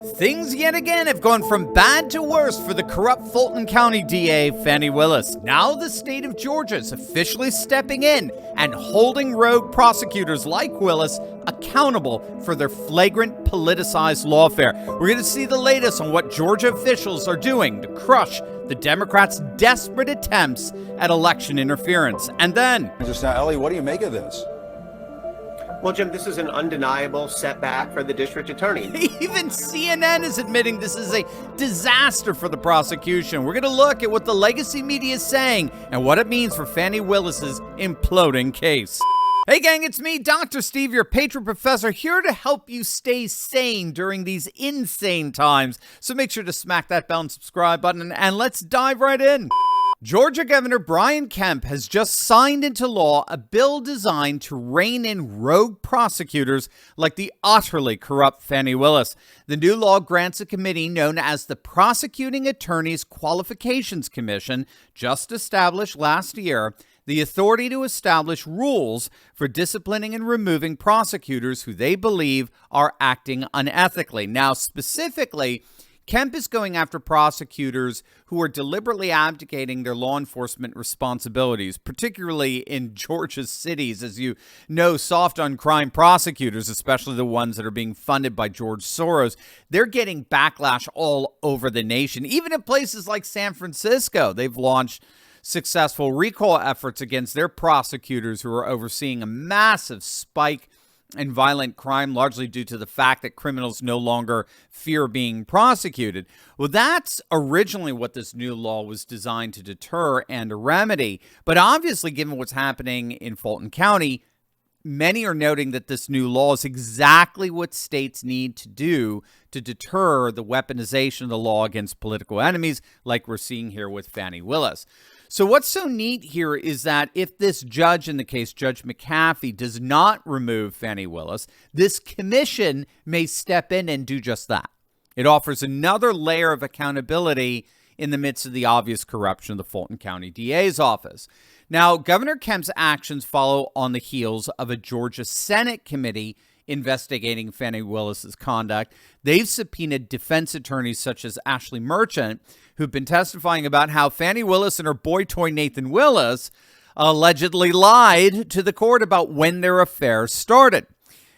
Things yet again have gone from bad to worse for the corrupt Fulton County DA, Fani Willis. Now the state of Georgia is officially stepping in and holding rogue prosecutors like Willis accountable for their flagrant politicized lawfare. We're going to see the latest on what Georgia officials are doing to crush the Democrats' desperate attempts at election interference. And then, Just now, Ellie, what do you make of this? Well, Jim, this is an undeniable setback for the district attorney. Even CNN is admitting this is a disaster for the prosecution. We're going to look at what the legacy media is saying and what it means for Fani Willis's imploding case. Hey gang, it's me, Dr. Steve, your patron professor, here to help you stay sane during these insane times. So make sure to smack that bell and subscribe button, and let's dive right in. Georgia Governor Brian Kemp has just signed into law a bill designed to rein in rogue prosecutors like the utterly corrupt Fani Willis. The new law grants a committee known as the Prosecuting Attorneys Qualifications Commission, just established last year, the authority to establish rules for disciplining and removing prosecutors who they believe are acting unethically. Now, specifically, Kemp is going after prosecutors who are deliberately abdicating their law enforcement responsibilities, particularly in Georgia's cities. As you know, soft on crime prosecutors, especially the ones that are being funded by George Soros, they're getting backlash all over the nation. Even in places like San Francisco, they've launched successful recall efforts against their prosecutors who are overseeing a massive spike and violent crime, largely due to the fact that criminals no longer fear being prosecuted. Well, that's originally what this new law was designed to deter and to remedy. But obviously, given what's happening in Fulton County, many are noting that this new law is exactly what states need to do to deter the weaponization of the law against political enemies, like we're seeing here with Fani Willis. So what's so neat here is that if this judge in the case, Judge McAfee, does not remove Fani Willis, this commission may step in and do just that. It offers another layer of accountability in the midst of the obvious corruption of the Fulton County DA's office. Now, Governor Kemp's actions follow on the heels of a Georgia Senate committee investigating Fani Willis's conduct. They've subpoenaed defense attorneys such as Ashley Merchant, who've been testifying about how Fani Willis and her boy toy Nathan Willis allegedly lied to the court about when their affair started.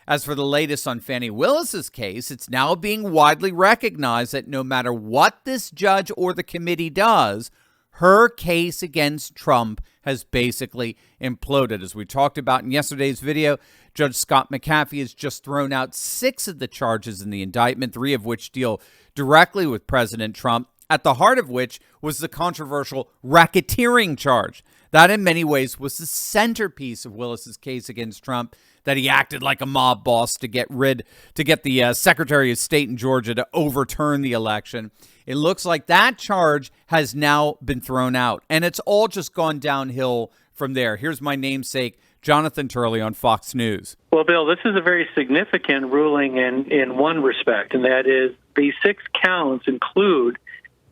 As for the latest on Fani Willis's case, it's now being widely recognized that no matter what this judge or the committee does, her case against Trump has basically imploded. As we talked about in yesterday's video, Judge Scott McAfee has just thrown out 6 of the charges in the indictment, 3 of which deal directly with President Trump, at the heart of which was the controversial racketeering charge. That in many ways was the centerpiece of Willis's case against Trump, that he acted like a mob boss to get the Secretary of State in Georgia to overturn the election. It looks like that charge has now been thrown out, and it's all just gone downhill from there. Here's my namesake, Jonathan Turley on Fox News. Well, Bill, this is a very significant ruling in one respect, and that is the 6 counts include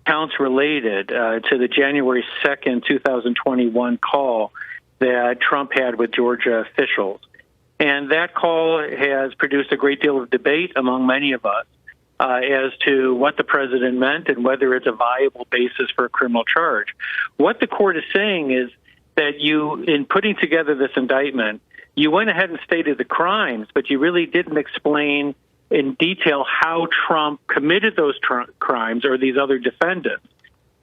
counts related to the January 2nd, 2021 call that Trump had with Georgia officials. And that call has produced a great deal of debate among many of us as to what the president meant and whether it's a viable basis for a criminal charge. What the court is saying is that you, in putting together this indictment, you went ahead and stated the crimes, but you really didn't explain in detail how Trump committed those crimes or these other defendants.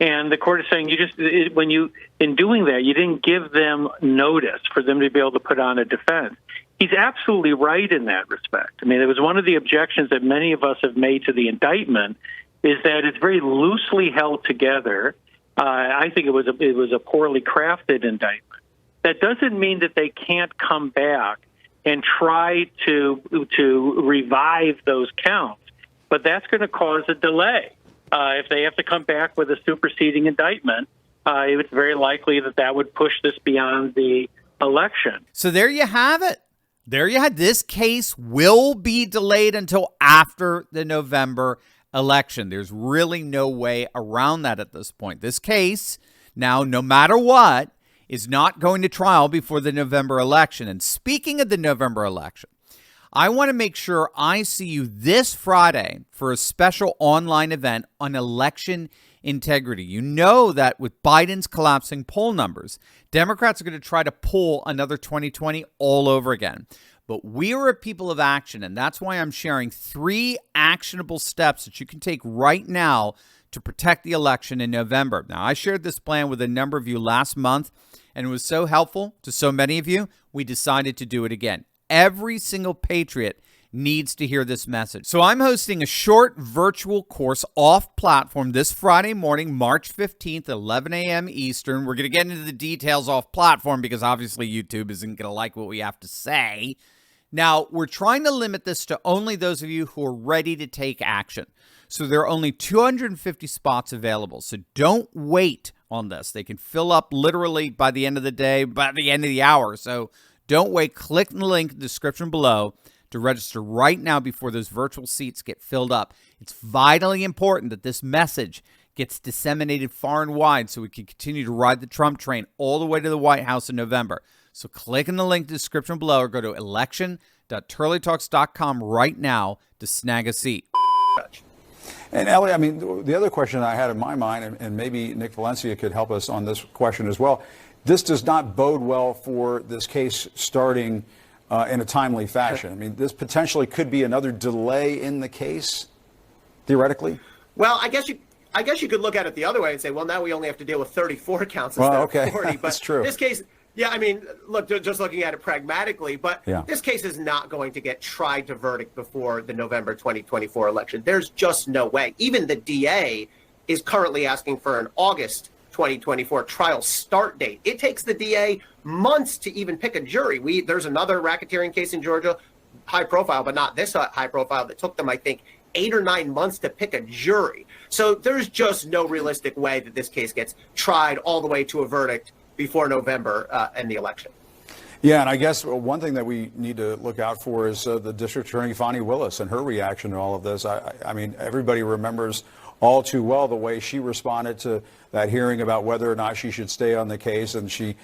And the court is saying in doing that, you didn't give them notice for them to be able to put on a defense. He's absolutely right in that respect. I mean, it was one of the objections that many of us have made to the indictment is that it's very loosely held together. I think it was a poorly crafted indictment. That doesn't mean that they can't come back and try to revive those counts, but that's going to cause a delay. If they have to come back with a superseding indictment, it's very likely that would push this beyond the election. So there you have it. There you have this case will be delayed until after the November election. There's really no way around that at this point. This case, now, no matter what, is not going to trial before the November election. And speaking of the November election, I want to make sure I see you this Friday for a special online event on election integrity. You know that with Biden's collapsing poll numbers, Democrats are going to try to pull another 2020 all over again. But we are a people of action, and that's why I'm sharing 3 actionable steps that you can take right now to protect the election in November. Now, I shared this plan with a number of you last month, and it was so helpful to so many of you, we decided to do it again. Every single patriot needs to hear this message. So I'm hosting a short virtual course off platform this Friday morning, March 15th, 11 a.m. Eastern. We're going to get into the details off platform because obviously YouTube isn't going to like what we have to say. Now, we're trying to limit this to only those of you who are ready to take action. So there are only 250 spots available. So don't wait on this. They can fill up literally by the end of the day, by the end of the hour. So don't wait. Click the link in the description below to register right now before those virtual seats get filled up. It's vitally important that this message gets disseminated far and wide so we can continue to ride the Trump train all the way to the White House in November. So click in the link in the description below or go to election.turleytalks.com right now to snag a seat. And Ellie, I mean, the other question I had in my mind, and maybe Nick Valencia could help us on this question as well, this does not bode well for this case starting in a timely fashion. I mean, this potentially could be another delay in the case, theoretically. Well, I guess you could look at it the other way and say, well, now we only have to deal with 34 counts instead of 40. But that's true. This case, yeah, I mean, look, just looking at it pragmatically, but this case is not going to get tried to verdict before the November 2024 election. There's just no way. Even the DA is currently asking for an August 2024 trial start date. It takes the DA months to even pick a jury. There's another racketeering case in Georgia, high profile, but not this high profile, that took them, I think, 8 or 9 months to pick a jury. So there's just no realistic way that this case gets tried all the way to a verdict before November and the election. Yeah, and I guess one thing that we need to look out for is the District Attorney Fani Willis and her reaction to all of this. I mean, everybody remembers all too well the way she responded to that hearing about whether or not she should stay on the case. And she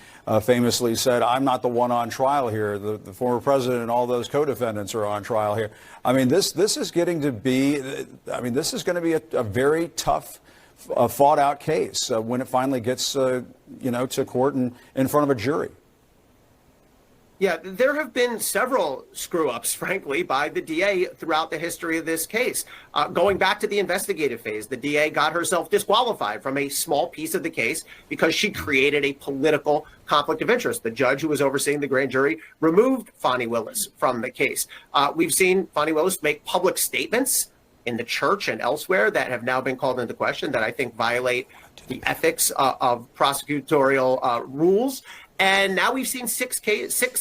famously said, I'm not the one on trial here. The former president and all those co-defendants are on trial here. I mean, this is getting to be, this is going to be a very tough, fought out case when it finally gets, to court and in front of a jury. Yeah, there have been several screw-ups, frankly, by the DA throughout the history of this case. Going back to the investigative phase, the DA got herself disqualified from a small piece of the case because she created a political conflict of interest. The judge who was overseeing the grand jury removed Fani Willis from the case. We've seen Fani Willis make public statements in the church and elsewhere that have now been called into question that I think violate the ethics of prosecutorial rules. And now we've seen 6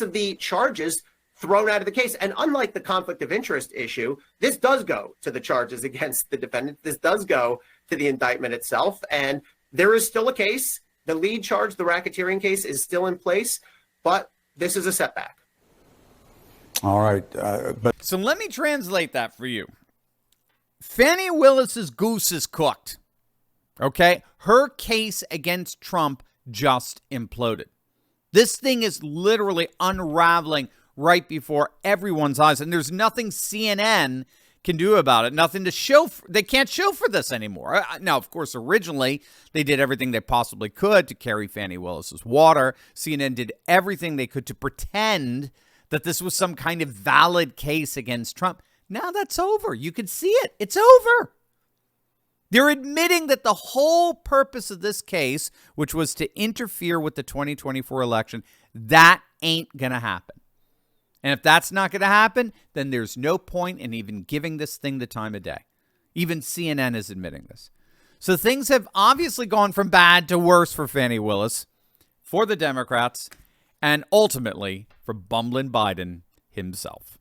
of the charges thrown out of the case. And unlike the conflict of interest issue, this does go to the charges against the defendant. This does go to the indictment itself. And there is still a case. The lead charge, the racketeering case, is still in place. But this is a setback. All right. So let me translate that for you. Fani Willis's goose is cooked. Okay? Her case against Trump just imploded. This thing is literally unraveling right before everyone's eyes, and there's nothing CNN can do about it, nothing to show. They can't show for this anymore. Now, of course, originally, they did everything they possibly could to carry Fani Willis's water. CNN did everything they could to pretend that this was some kind of valid case against Trump. Now that's over. You can see it. It's over. They're admitting that the whole purpose of this case, which was to interfere with the 2024 election, that ain't going to happen. And if that's not going to happen, then there's no point in even giving this thing the time of day. Even CNN is admitting this. So things have obviously gone from bad to worse for Fani Willis, for the Democrats, and ultimately for bumbling Biden himself.